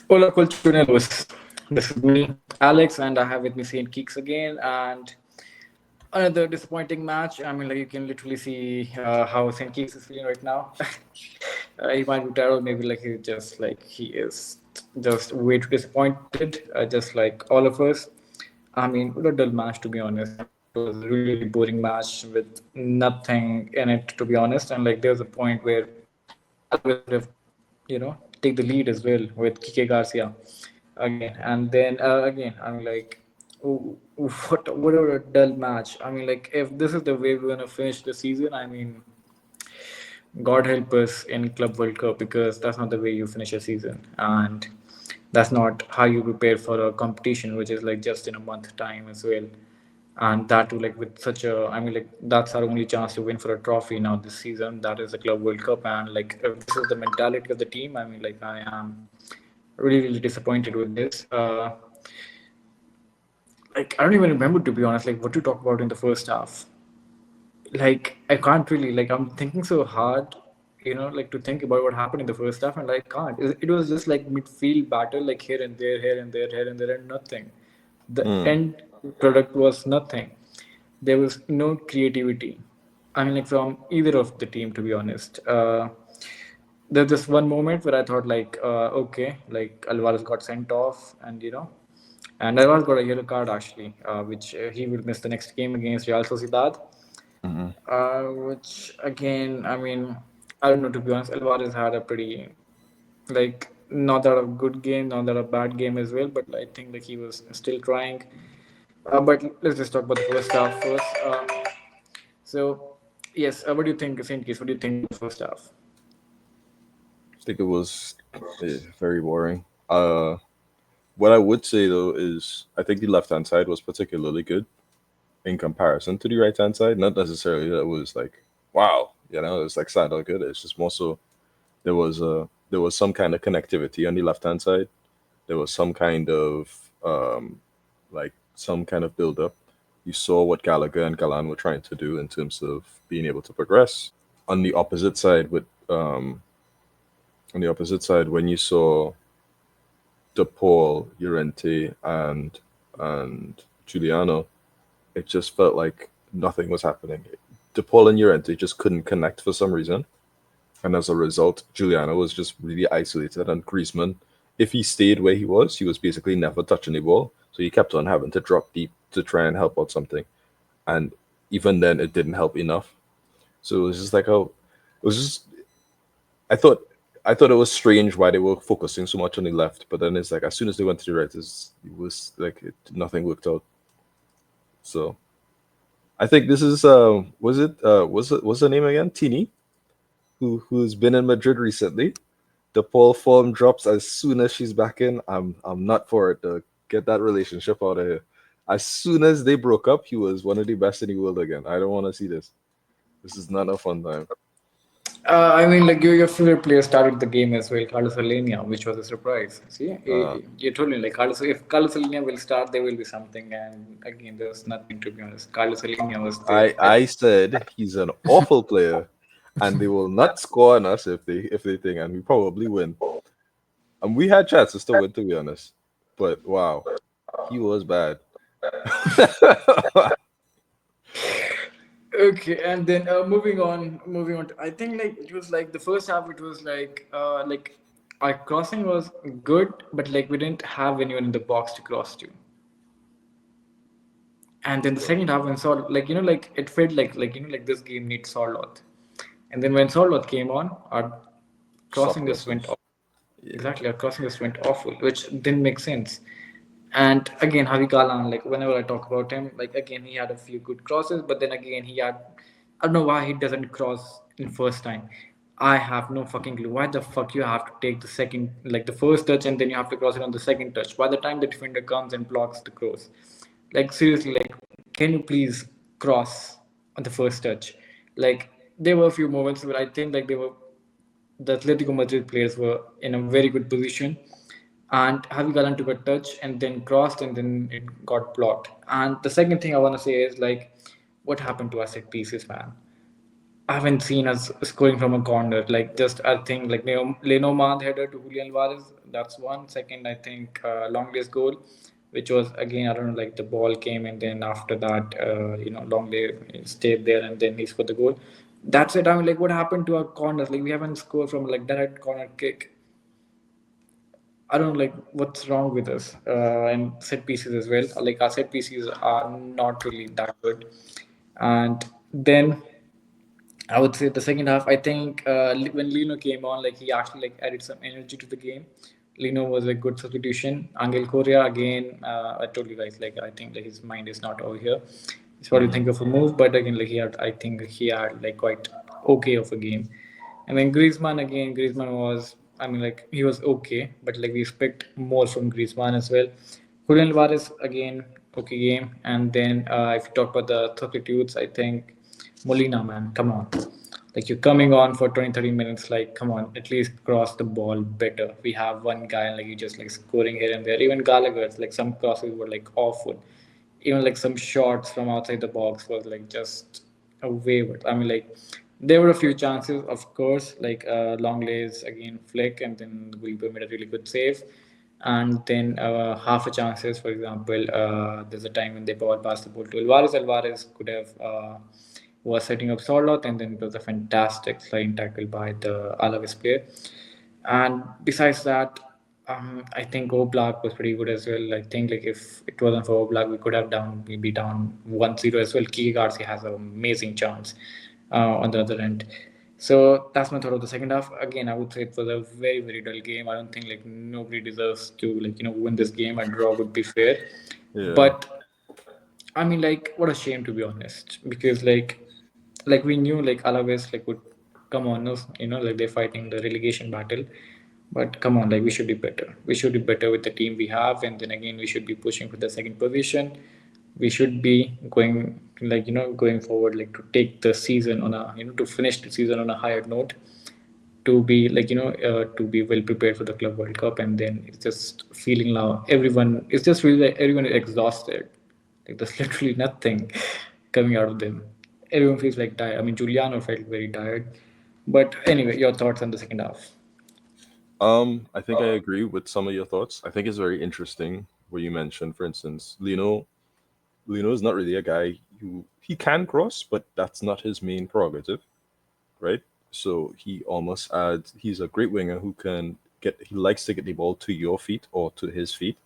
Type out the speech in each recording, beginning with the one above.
Hola, Colchoneros. This is me, Alex, and I have with me Saint Keeks again. And another disappointing match. I mean, like you can literally see how Saint Keeks is feeling right now. He might be tired, maybe like he is just way too disappointed, just like all of us. I mean, what a dull match to be honest. I mean, like it was a really, really boring match with nothing in it to be honest. And like there was a point where Alves would have, take the lead as well with Kike Garcia again, and then again. I mean, like, what a dull match. I mean, like, if this is the way we're gonna finish the season, I mean, God help us in Club World Cup because that's not the way you finish a season, and that's not how you prepare for a competition, which is like just in a month time as well. And that too, like with such a, I mean, like that's our only chance to win for a trophy now this season. That is the Club World Cup, and like if this is the mentality of the team, I mean, like I am really, really disappointed with this. Like I don't even remember to be honest, like what to talk about in the first half. Like I can't really like I'm thinking so hard, like to think about what happened in the first half, and I can't. It was just like midfield battle, like here and there, here and there, here and there, and nothing. The Mm. end product was nothing. There was no creativity. I mean, like from either of the team, to be honest. There's this one moment where I thought like, okay, like Alvarez got sent off, and Alvarez got a yellow card actually, which he will miss the next game against Real Sociedad. Mm-hmm. Which again, I mean, I don't know to be honest. Alvarez had a pretty, like, not that a good game, not that a bad game as well, but I think like he was still trying. But let's just talk about the first half first. So, yes, what do you think, Saint Case? What do you think about the first half? I think it was very boring. What I would say though is I think the left hand side was particularly good in comparison to the right hand side. Not necessarily that it was like wow, it's like side good. It's just more so there was some kind of connectivity on the left hand side. There was some kind of like some kind of build up. You saw what Gallagher and Galan were trying to do in terms of being able to progress. On the opposite side, on the opposite side, when you saw De Paul, Llorente, and Giuliano, it just felt like nothing was happening. De Paul and Llorente just couldn't connect for some reason, and as a result, Giuliano was just really isolated. And Griezmann, if he stayed where he was basically never touching the ball. So he kept on having to drop deep to try and help out something, and even then, it didn't help enough. So it was just like, oh, it was just I thought I thought it was strange why they were focusing so much on the left, but then it's like as soon as they went to the right, it was like nothing worked out. So I think this is was the name again? Tini, who's been in Madrid recently. The Paul form drops as soon as she's back in. I'm not for it to get that relationship out of here. As soon as they broke up, he was one of the best in the world again. I don't want to see this. This is not a fun time. I mean, like your favorite player started the game as well, Carlos Alenia, which was a surprise. See, Uh, you told me like Carlos. If Carlos Alenia will start, there will be something. And again, there was nothing to be honest. Carlos Alenia was there. I said he's an awful player, and they will not score on us if they think, and we probably win. And we had chances to win, to be honest. But wow, he was bad. Okay, and then moving on. I think like it was like the first half. It was like our crossing was good, but like we didn't have anyone in the box to cross to. And then the second half when Sol like like it felt like this game needs Sorloth. And then when Sorloth came on, our Soft crossing just went crosses. off. Yeah. Exactly, our crossing just went awful, which didn't make sense. And again, Javi Galan, like whenever I talk about him, like again he had a few good crosses, but then again he had I don't know why he doesn't cross in first time. I have no fucking clue. Why the fuck you have to take the second, like the first touch, and then you have to cross it on the second touch? By the time the defender comes and blocks the cross, like seriously, like can you please cross on the first touch? Like there were a few moments where I think like they were the Atletico Madrid players were in a very good position, and Javi Galan took a touch and then crossed and then it got blocked. And the second thing I want to say is like, what happened to our set pieces, man? I haven't seen us scoring from a corner. Like just I think like Lenormand header to Julian Alvarez. that's one. Second, I think Longley's goal, which was again I don't know, like the ball came and then after that Longley stayed there and then he scored the goal. That's it. I mean, like what happened to our corners? Like we haven't scored from like direct corner kick. I don't know, like what's wrong with us and set pieces as well. Like our set pieces are not really that good. And then I would say the second half. I think when Lino came on, like he actually like added some energy to the game. Lino was a good substitution. Angel Correa again. I told you guys like I think like his mind is not over here. He's probably Mm-hmm. think of a move, but again like he had I think he had like quite okay of a game. And then Griezmann again. Griezmann was I mean like he was okay, but like we expect more from Griezmann as well. Julian Alvarez again okay game. And then if you talk about the substitutes, I think Molina, man, come on. Like you're coming on for 20, 30 minutes, like come on, at least cross the ball better. We have one guy and like you just like scoring here and there. Even Gallagher's like some crosses were like awful. Even like some shots from outside the box was like just a wayward. I mean like there were a few chances, of course, like Longlay's again flick and then Wilbur made a really good save. And then half a chances, for example, there's a time when they ball passed the ball to Alvarez. Alvarez could have was setting up Sorloth, and then it was a fantastic sliding tackle by the Alaves player. And besides that, I think Oblak was pretty good as well. I think like if it wasn't for Oblak, we could have down maybe down 1-0 as well. Kiki Garcia has an amazing chance on the other end. So that's my thought of the second half. Again, I would say it was a very very dull game. I don't think like nobody deserves to like win this game. A draw would be fair, Yeah. but I mean, like, what a shame to be honest, because like we knew like Alaves like would come on us, like they're fighting the relegation battle, but come on, like we should be better. We should be better with the team we have, and then again we should be pushing for the second position. We should be going like going forward like to take the season on a to finish the season on a higher note to be like to be well prepared for the club world cup. And then it's just feeling now everyone it's just really like everyone is exhausted, like there's literally nothing coming out of them. Everyone feels like tired. I mean Giuliano felt very tired, but anyway, your thoughts on the second half? I think I agree with some of your thoughts. I think it's very interesting where you mentioned, for instance, Lino. Lino is not really a guy who he can cross, but that's not his main prerogative, right? So he almost adds. He's a great winger who can get. He likes to get the ball to your feet or to his feet,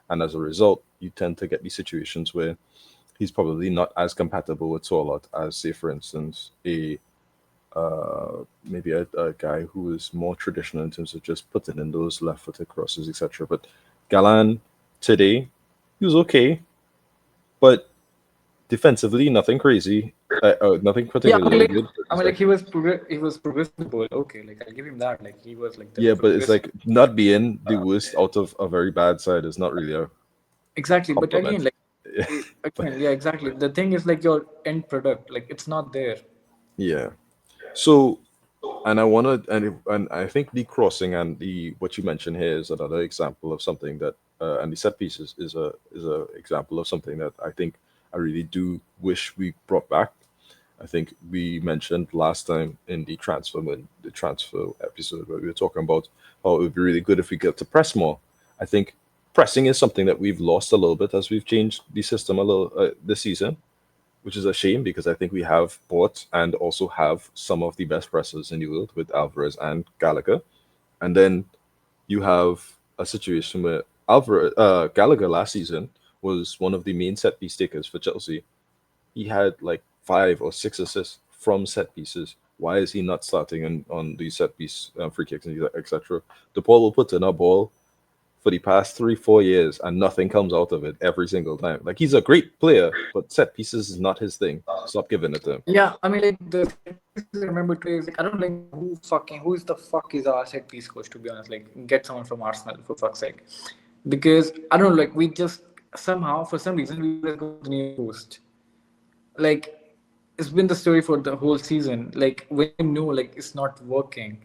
and as a result, you tend to get these situations where he's probably not as compatible with Sorlot as, say, for instance, a maybe a guy who is more traditional in terms of just putting in those left-footed crosses, etc. But Galan today, he was okay, but defensively, nothing crazy, nothing Yeah, particularly good. I It's mean, like like, he was progressing the ball. Okay, like I'll give him that. Like he was like the yeah, but it's progress. like not being the worst out of a very bad side is not really a Exactly, but again, compliment. like again, yeah, exactly. The thing is like your end product, like it's not there. Yeah. So, and I want to, and I think the crossing and the what you mentioned here is another example of something that, and the set pieces is a example of something that I think I really do wish we brought back. I think we mentioned last time in the transfer episode where we were talking about how it would be really good if we get to press more. I think pressing is something that we've lost a little bit as we've changed the system a little this season, which is a shame because I think we have bought and also have some of the best pressers in the world with Alvarez and Gallagher. And then you have a situation where Gallagher last season was one of the main set piece takers for Chelsea. He had like 5 or 6 assists from set pieces. Why is he not starting on the set piece free kicks and etc.? The Paul will put in a ball for the past 3 4 years and nothing comes out of it every single time. Like he's a great player, but set pieces is not his thing. Stop giving it to him. Yeah, I mean, like the set pieces I remember today is like I don't like who is the fuck is our set piece coach, to be honest. Like get someone from Arsenal for fuck's sake, because I don't know, like we just somehow for some reason we always go for the near post. Like it's been the story for the whole season. Like when you know like it's not working,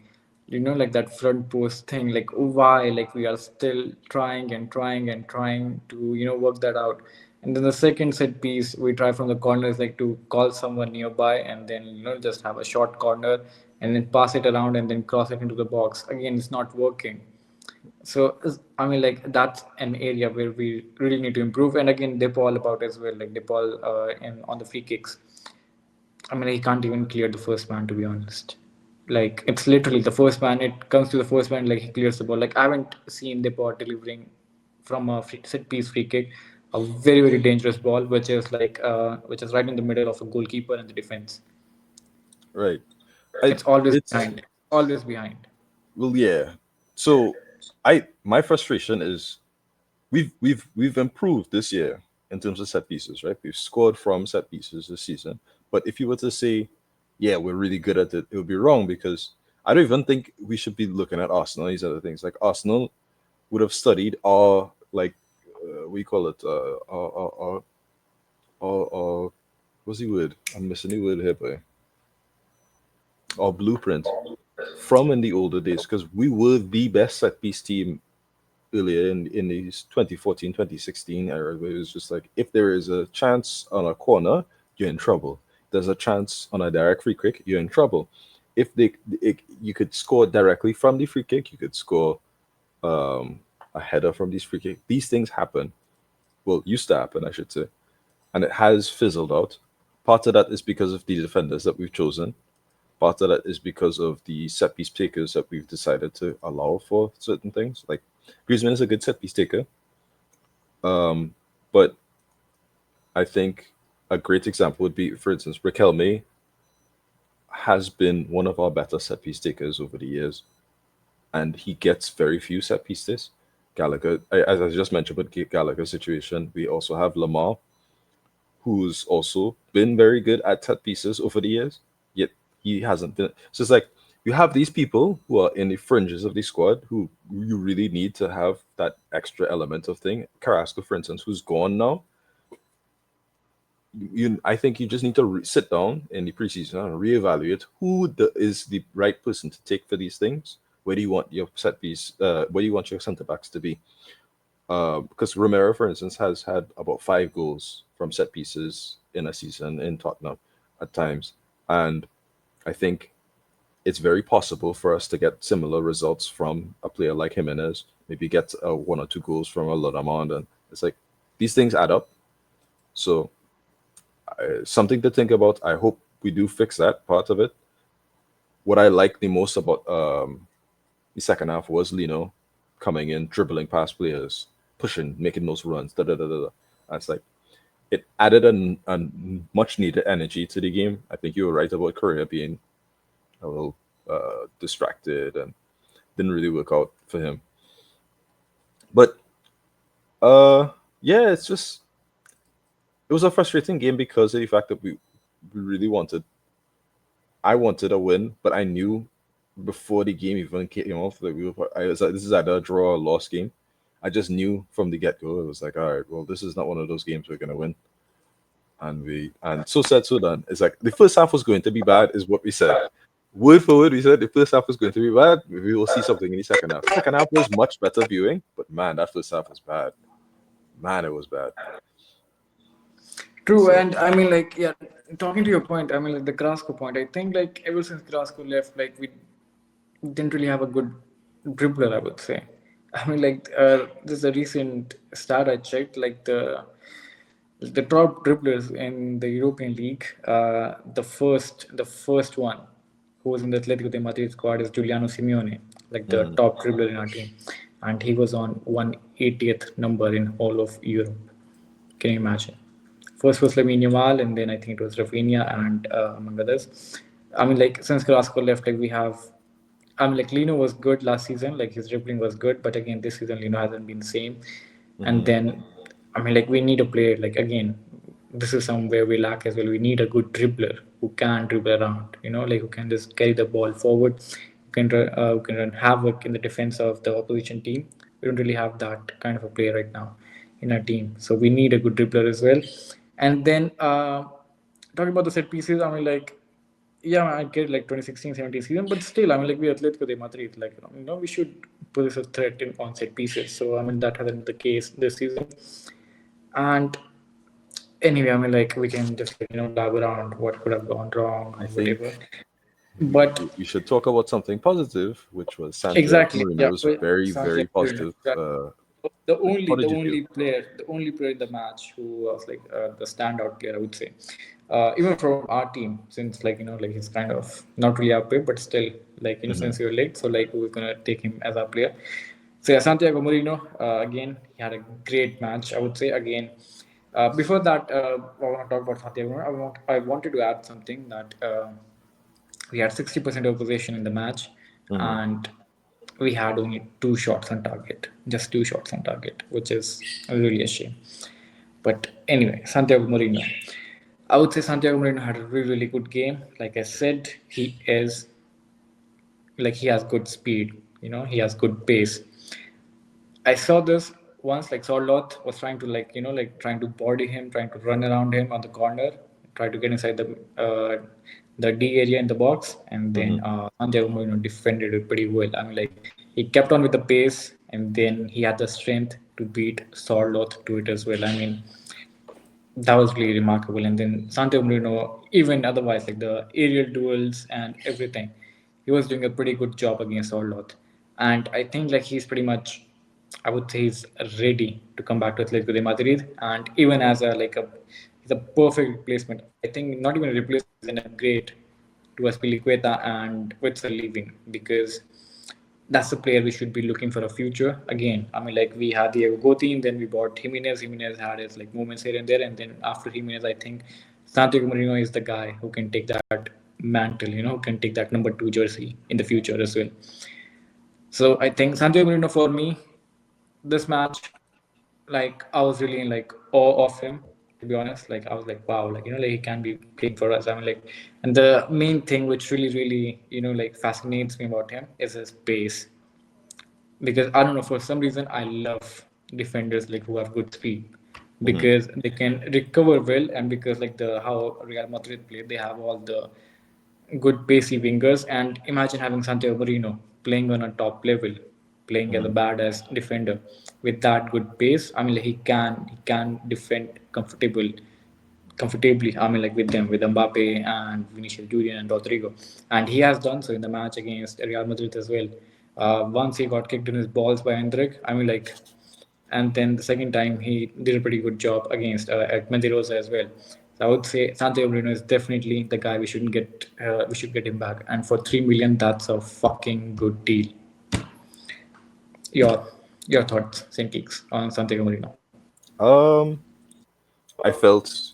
like that front post thing, like why like we are still trying and trying and trying to work that out. And then the second set piece we try from the corner is like to call someone nearby and then just have a short corner and then pass it around and then cross it into the box. Again, it's not working. So I mean, like that's an area where we really need to improve. And again, Depol about as well. Like Depol in on the free kicks. I mean, he can't even clear the first man, to be honest. Like it's literally the first man. It comes to the first man, like he clears the ball. Like I haven't seen Depol delivering from a set piece free kick, a very dangerous ball, which is right in the middle of a goalkeeper and the defense. Right. I It's always it's behind. Always behind. well, yeah. So my frustration is we've improved this year in terms of set pieces, right? We've scored from set pieces this season. But if you were to say, yeah, we're really good at it, it would be wrong because I don't even think we should be looking at Arsenal. These other things like Arsenal would have studied our like we call it our what's the word? I'm missing the word here, boy. Our blueprint from in the older days because we were the best set piece team earlier in the 2014 2016 era where it was just like if there is a chance on a corner you're in trouble, there's a chance on a direct free kick you're in trouble. If you could score directly from the free kick, you could score um, a header from these free kick. These things happen, well, used to happen I should say, and it has fizzled out. Part of that is because of the defenders that we've chosen. Part of that is because of the set piece takers that we've decided to allow for certain things. Like Griezmann is a good set piece taker, but I think a great example would be, for instance, Riquelme has been one of our better set piece takers over the years, and he gets very few set pieces. Gallagher, as I just mentioned, with Gallagher's situation, we also have Lamar, who's also been very good at set pieces over the years, yet he hasn't been. So it's like you have these people who are in the fringes of the squad who you really need to have that extra element of thing. Carrasco, for instance, who's gone now. I think you just need to sit down in the preseason and reevaluate is the right person to take for these things. Where do you want your set piece? Where do you want your centre backs to be? Because Romero, for instance, has had about 5 goals from set pieces in a season in Tottenham at times, and I think it's very possible for us to get similar results from a player like Jimenez. Maybe get 1 or 2 goals from a Lodamond, and it's like these things add up. So something to think about. I hope we do fix that part of it. What I like the most about the second half was Lino coming in, dribbling past players, pushing, making those runs. Da da da da. And it's like it added a much needed energy to the game. I think you were right about Korea being a little distracted and didn't really work out for him. But yeah, it was a frustrating game because of the fact that we really wanted. I wanted a win, but I knew before the game even came off that I was like, this is either a draw or a loss game. I just knew from the get go. It was like, all right, well, this is not one of those games we're gonna win. And so said, so done. It's like the first half was going to be bad, is what we said. Word for word, we said the first half was going to be bad. We will see something in the second half. Second half was much better viewing, but man, that first half was bad. Man, it was bad. True, So and I mean, like, yeah, talking to your point, I mean, like the Carrasco point, I think, like, ever since Carrasco left, like, we didn't really have a good dribbler, I would say. I mean, like, this is a recent stat I checked, like, the top dribblers in the European League, the first one who was in the Atletico de Madrid squad is Giuliano Simeone, like the mhm. top dribbler in our team, and he was on 180th number in all of Europe. Can you imagine? First was Lamine Yamal, and then I think it was Rafinha and among others. I mean, like since Carrasco left, like we have. I mean, like Lino was good last season, like his dribbling was good, but again, this season Lino hasn't been the same. And Mhm. then, I mean, like we need a player. Like again, this is somewhere we lack as well. We need a good dribbler who can dribble around. Like who can just carry the ball forward, who can run havoc in the defense of the opposition team. We don't really have that kind of a player right now in our team. So we need a good dribbler as well. And then talking about the set pieces, I mean, like yeah, I get like 2016-17 season, but still, I mean, like we Atletico de Madrid, like we should pose a threat in on set pieces. So I mean, that hasn't been the case this season. And anyway, I mean, like we can just like blab around what could have gone wrong or I whatever. think But We should talk about something positive, which was Santiago exactly, yeah, Marino's with very, very Santiago Bruno. positive. The Like, only how the did you feel? only player the only player in the match who was like the standout player, I would say, even from our team, since like like he's kind of not really our player, but still like Hmm. since we were late, so like we're gonna take him as our player. So yeah, Santiago Marino, again he had a great match, I would say. Again, before that, I want to talk about Santiago Marino. I wanted to add something that. We had 60% of possession in the match, Hmm. and we had only two shots on target, just two shots on target, which is really a shame. But anyway, Santiago Moreno. I would say Santiago Moreno had a really, really good game. Like I said, he is like he has good speed, he has good pace. I saw this once, like Sorloth was trying to like trying to body him, trying to run around him on the corner, try to get inside the D area in the box, and Hmm. then Santiago Moreno defended it pretty well. I mean, like he kept on with the pace, and then he had the strength to beat Sorloth to it as well. I mean, that was really remarkable. And then Santiago Bruno, even otherwise, like the aerial duels and everything, he was doing a pretty good job against Orlot. And I think like he's pretty much, I would say he's ready to come back to Atletico de Madrid. And even as he's a perfect replacement. I think not even a replacement, he's an upgrade to Aspilicueta and Witzel leaving, because that's the player we should be looking for a future. Again, I mean, like we had Diego Gotti, and then we bought Jimenez. Jimenez had his like moments here and there, and then after Jimenez, I think Santiago Marino is the guy who can take that mantle, who can take that number two jersey in the future as well. So I think Santiago Marino for me, this match, like I was really in like awe of him. To be honest, like I was like, wow, like like he can be playing for us. I mean, like, and the main thing which really, really like fascinates me about him is his pace, because I don't know, for some reason I love defenders like who have good speed, Hmm. because they can recover well, and because like the how Real Madrid play, they have all the good pacey wingers. And imagine having Santiago Marino playing on a top level, playing as a Hmm. badass defender with that good pace. I mean, like he can defend comfortably. I mean, like with them, with Mbappe and Vinicius Junior and Rodrigo, and he has done so in the match against Real Madrid as well. Once he got kicked in his balls by Hendrik. I mean, like, and then the second time he did a pretty good job against at Mentirosa as well. So I would say Santiago Bruno is definitely the guy we shouldn't get. We should get him back, and for 3 million, that's a fucking good deal. Your your thoughts, Saint Kicks, on Santiago Bruno? Um, I felt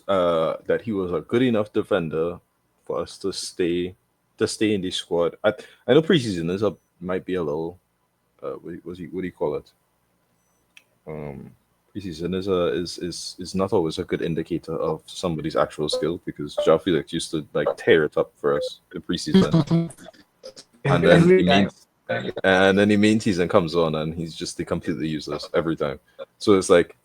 that he was a good enough defender for us to stay in the squad. I know preseason is a might be a little what do you call it? Um, Preseason is not always a good indicator of somebody's actual skill because João Felix used to like tear it up for us in preseason, and then Every time. he main season comes on and he's just completely useless every time. So it's like,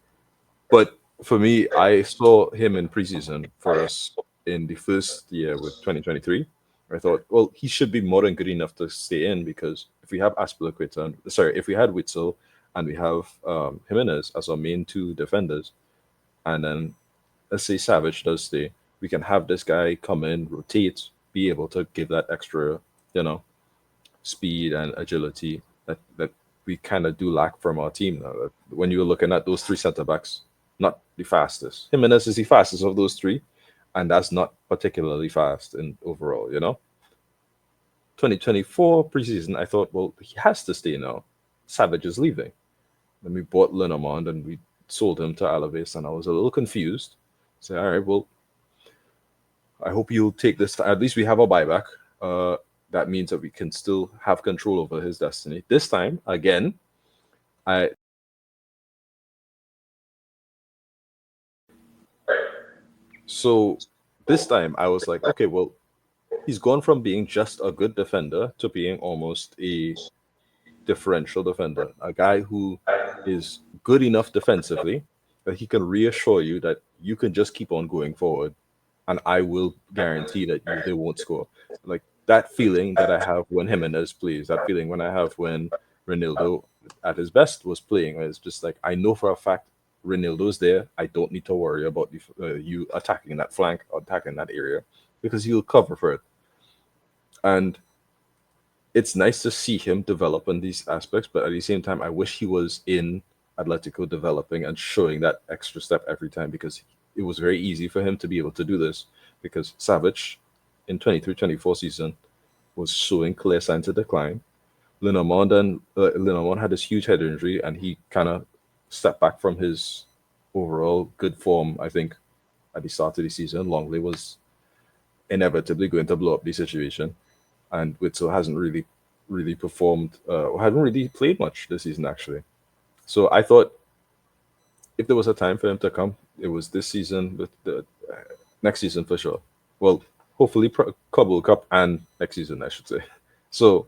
but for me, I saw him in preseason for us in the first year with 2023. I thought, well, he should be more than good enough to stay in because if we have Aspilicueta, if we had Witzel and we have Jimenez as our main two defenders, and then let's say Savage does stay, we can have this guy come in, rotate, be able to give that extra, you know, speed and agility that we kind of do lack from our team now. When you're looking at those three centre backs, not the fastest. Jimenez is the fastest of those three, and that's not particularly fast in overall. 2024 preseason, I thought, well, he has to stay now. Savage is leaving. Then we bought Lenormand and we sold him to Alavés, and I was a little confused. Say, all right, well, I hope you'll take this. At least we have a buyback. That means that we can still have control over his destiny. This time, again, I so this time I was like, okay, well, he's gone from being just a good defender to being almost a differential defender, a guy who is good enough defensively that he can reassure you that you can just keep on going forward, and I will guarantee that they won't score. Like that feeling that I have when Jimenez plays, that feeling when I have when Ronaldo at his best was playing. It's just like I know for a fact Ronaldo's there. I don't need to worry about you attacking that flank or attacking that area. because he'll cover for it. And it's nice to see him develop in these aspects, but at the same time, I wish he was in Atletico developing and showing that extra step every time, because it was very easy for him to be able to do this because Savage in 23-24 season was showing clear signs of decline. Linamon had this huge head injury, and he kind of stepped back from his overall good form. I think at the start of the season, Longley was inevitably going to blow up the situation, and Witzel hasn't really performed, hadn't really played much this season actually. So I thought if there was a time for him to come, it was this season, with the next season for sure. Well, hopefully Cobble Cup and next season, I should say. So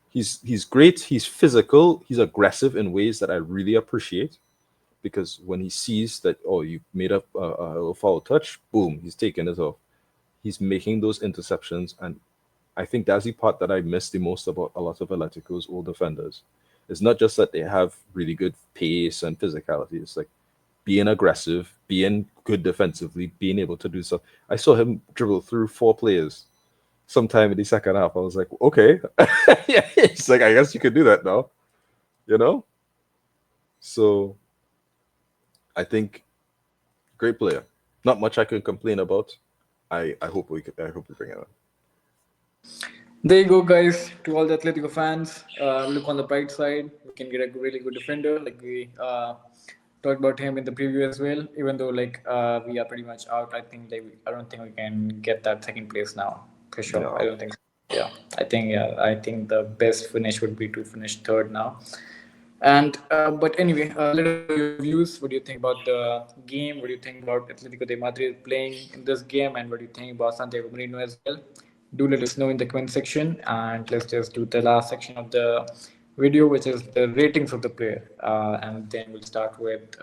he's great. He's physical. He's aggressive in ways that I really appreciate, because when he sees that, oh, you made up a little foul touch, boom, he's taking it off. He's making those interceptions, and I think that's the part that I miss the most about a lot of Atletico's old defenders. It's not just that they have really good pace and physicality. It's like being aggressive, being good defensively, being able to do stuff. I saw him dribble through 4 players sometime in the second half. I was like, okay. Yeah, it's like, I guess you could do that now, you know? So I think great player. Not much I can complain about. I hope I hope we bring it on. There you go, guys. To all the Atletico fans, look on the bright side. We can get a really good defender. Like we talked about him in the preview as well. Even though we are pretty much out, I don't think we can get that second place now for sure. I No. don't think. So. I think the best finish would be to finish third now. And but anyway, let us know your views. What do you think about the game? What do you think about Atletico de Madrid playing in this game? And what do you think about Santiago Marino as well? Do let us know in the comment section. And let's just do the last section of the video, which is the ratings of the player. And then we'll start with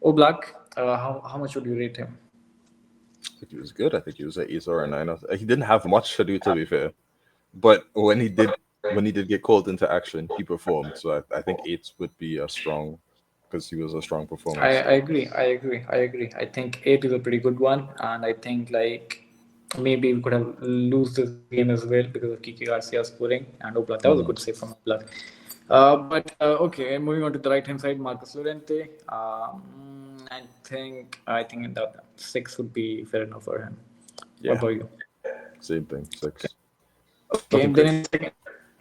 Oblak. How much would you rate him? I think he was good. I think he was an 8 or a 9. He didn't have much to do, to be fair, but when he did get called into action, he performed. So I think 8 would be a strong, because he was a strong performance. I agree. I think 8 is a pretty good one, and I think maybe we could have lose this game as well because of Kiki Garcia scoring and Oblak. That was a Mhm. good save from Oblak. But okay, moving on to the right hand side, Marcus Llorente. I think that 6 would be fair enough for him. What Yeah, about you? same thing. 6. Okay, Nothing and then crazy. in the second,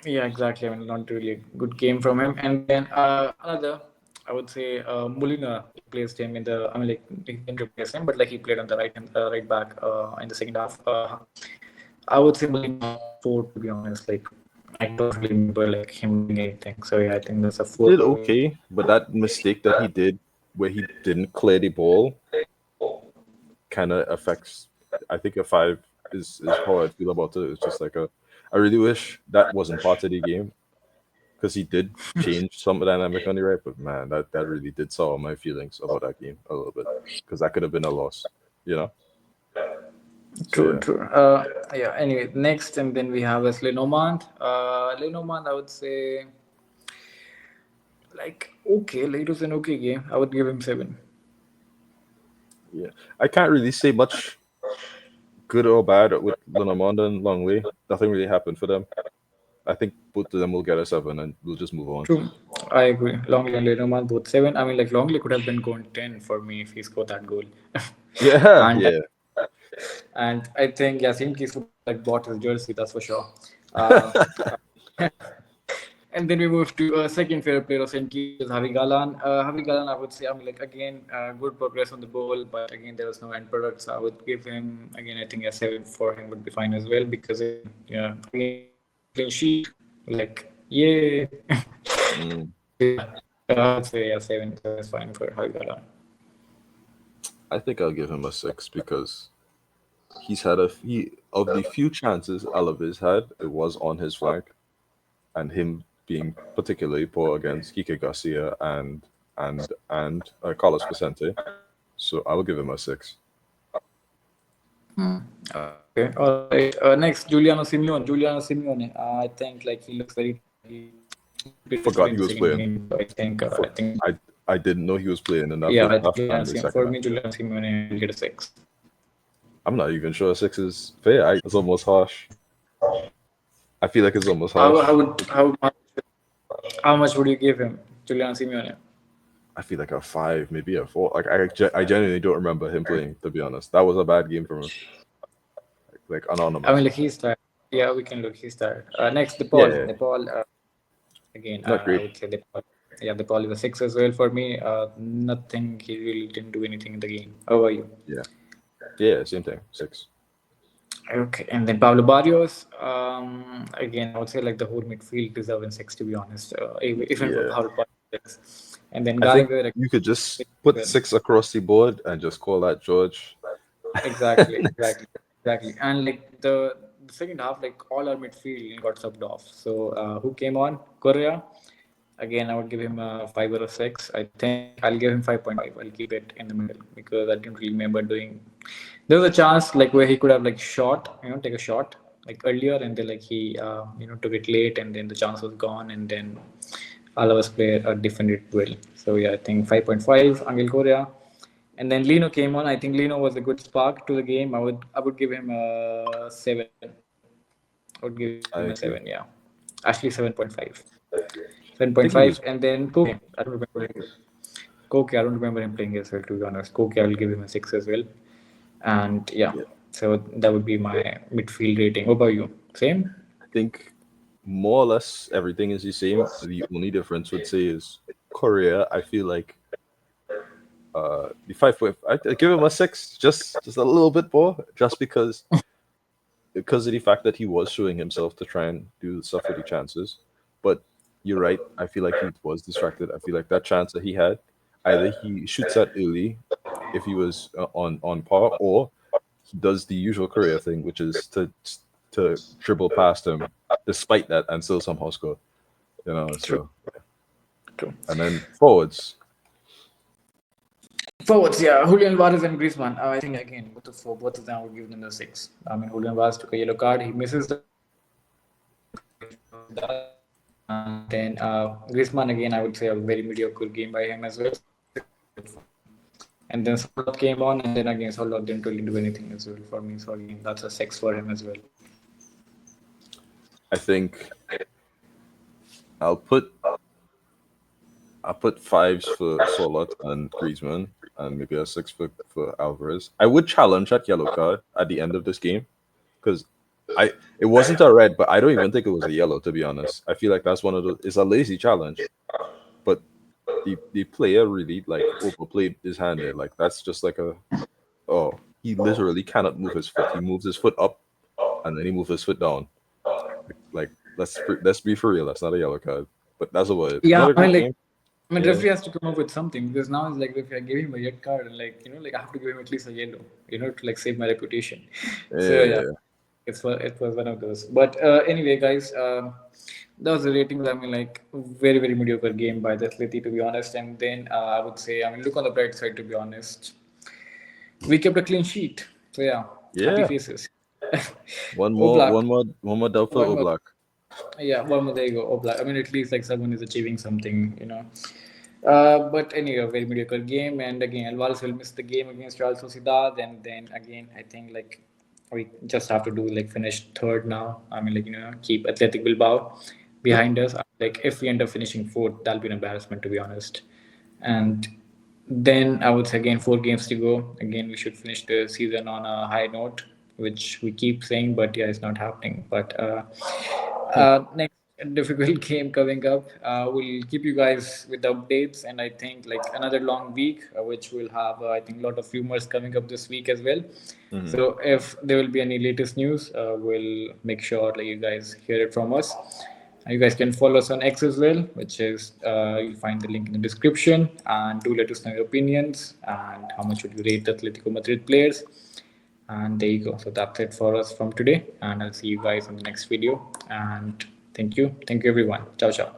yeah, exactly. I mean, not really a good game from him. And then another, I would say, Molina replaced him in the. I mean, he didn't replace him, but he played on the right back in the second half. I would say Molina 4, to be honest. I don't really remember him doing anything. So yeah, I think that's a He 4 did for me. okay, but that mistake that he did, where he didn't clear the ball, kind of affects. I think a 5 is how I feel about it. It's just like a. I really wish that wasn't part of the game, because he did change some dynamic on the right. But man, that really did sour my feelings about that game a little bit, because that could have been a loss, you know. So True, yeah, true. Yeah. Anyway, next, and then we have Wesley Normand. Lenormand, I would say, okay, it was an okay game. I would give him 7. yeah. I can't really say much good or bad with Lenormand and Longley. Nothing really happened for them. I think both of them will get a 7, and we'll just move on. True, I agree. Longley and Lenormand both 7. I mean, Longley could have been going 10 for me if he scored that goal. Yeah, and yeah. and I think yeah, St. Kitts would have bought his jersey. That's for sure. Uh, And then we move to second favorite player of St. Kitts, which is Javi Galan. Javi Galan, I would say, again, good progress on the ball, but again, there was no end product. So I would give him, again, I think a 7 for him would be fine as well because, yeah, again, clean sheet. Yay. Mm. Yeah, I would say, yeah, 7 is fine for Javi Galan. I think I'll give him a 6, because he's had of the few chances Alaves had, it was on his flank, and him being particularly poor against Kike Garcia and Carlos Vicente. So I will give him a 6. Okay, all right. Next, Giuliano Simeone. Giuliano Simeone. I think he looks very tired. He played yesterday in Forgot the he was second playing. game. So I For, think I didn't know he was playing in that yeah, first I think half and the For second me, half. Julian Simeone will get a 6. I'm not even sure 6 is fair. It's almost harsh. I feel like it's almost How harsh. how would how much would you give him, Julian Simeone? I feel like a 5, maybe a 4. Like I genuinely don't remember him playing. To be honest, that was a bad game for him. Like I mean, anonymous. like he's tired. Yeah, we can look. He's tired. Next, Yeah, Nepal. yeah, Nepal. Again, not I great. would say Nepal. Yeah, Nepal is a six as well for me. Nothing. He really didn't do anything in the game. How are you? Yeah, yeah, same thing. 6. Okay, and then Pablo Barrios. Again, I would say like the whole midfield deserves six to be honest. Even for Yeah, Pablo Barrios. And then I think Gallagher. you could just put Well, 6 across the board and just call that George. exactly, exactly, exactly. And like the second half, like all our midfield got subbed off. So who came on? Korea. Again, I would give him a 5 or a 6. I think I'll give him 5.5. I'll keep it in the middle because I didn't really remember doing. There was a chance like where he could have like shot, take a shot like earlier, and then like he took it late, and then the chance was gone, and then all of us player defended well. So yeah, I think 5.5 Angel Korea, and then Lino came on. I think Lino was a good spark to the game. I would give him a 7. I would give him a 7. I Yeah, agree. actually 7.5. I think he 7.5, was. and then Koke. I don't remember him. Koke, I don't remember him playing as well, to be honest. Koke, I will give him a 6 as well. And yeah, Yeah, so that would be my midfield rating. What about you? Same? I think more or less everything is the same. The only difference would say is Korea. I feel like the 5 point. I give him a 6, just a little bit more, just because of the fact that he was showing himself to try and do stuff with the chances. But you're right. I feel like he was distracted. I feel like that chance that he had, either he shoots that early if he was on par, or he does the usual career thing, which is to dribble past him, despite that, and still somehow score. True. So True. and then forwards. Forwards, yeah. Julian Alvarez and Griezmann. I think again, both of them I would give them a 6. I mean, Julian Alvarez took a yellow card. He misses the and then Griezmann again, I would say a very mediocre game by him as well. And then Solot came on, and then again Solot didn't really do anything as well for me. So again, that's a 6 for him as well. I think I'll put I'll put 5s for Solot and Griezmann, and maybe a 6 for Alvarez. I would challenge that yellow card at the end of this game because it wasn't a red, but I don't even think it was a yellow, to be honest. I feel like that's one of the it's a lazy challenge, but the player really like overplayed his hand there. Like that's just like he literally cannot move his foot. He moves his foot up and then he moves his foot down. Like let's be for real. That's not a yellow card, but that's what it is. Yeah, Not a I mean, great like, game. Yeah, referee has to come up with something because now it's like if I give him a red card, like like I have to give him at least a yellow, to like save my reputation. So yeah, yeah. it was one of those. But anyway, guys, that was the ratings. I mean, like very very mediocre game by the Atleti, to be honest. And then I would say, I mean, look on the bright side, to be honest. We kept a clean sheet. So yeah, happy Yeah. faces. One more, Oblak, one more dub for one more. Oblak. Yeah, one more. There you go. Oblak. I mean, at least like someone is achieving something. But anyway, a very mediocre game. And again, Alvarez will miss the game against Real Sociedad. And then again, I think like we just have to do like finish third now. I mean, like keep Athletic Bilbao behind us. Like if we end up finishing fourth, that'll be an embarrassment, to be honest. And then I would say again 4 games to go. Again, we should finish the season on a high note, which we keep saying, but yeah, it's not happening. But next difficult game coming up. We'll keep you guys with the updates, and I think like another long week, which will have I think a lot of rumors coming up this week as well. Hmm. So if there will be any latest news, we'll make sure like you guys hear it from us. You guys can follow us on X as well, which is you'll find the link in the description. And do let us know your opinions and how much would you rate the Atletico Madrid players. And there you go. So that's it for us from today. And I'll see you guys in the next video. And thank you. Thank you, everyone. Ciao, ciao.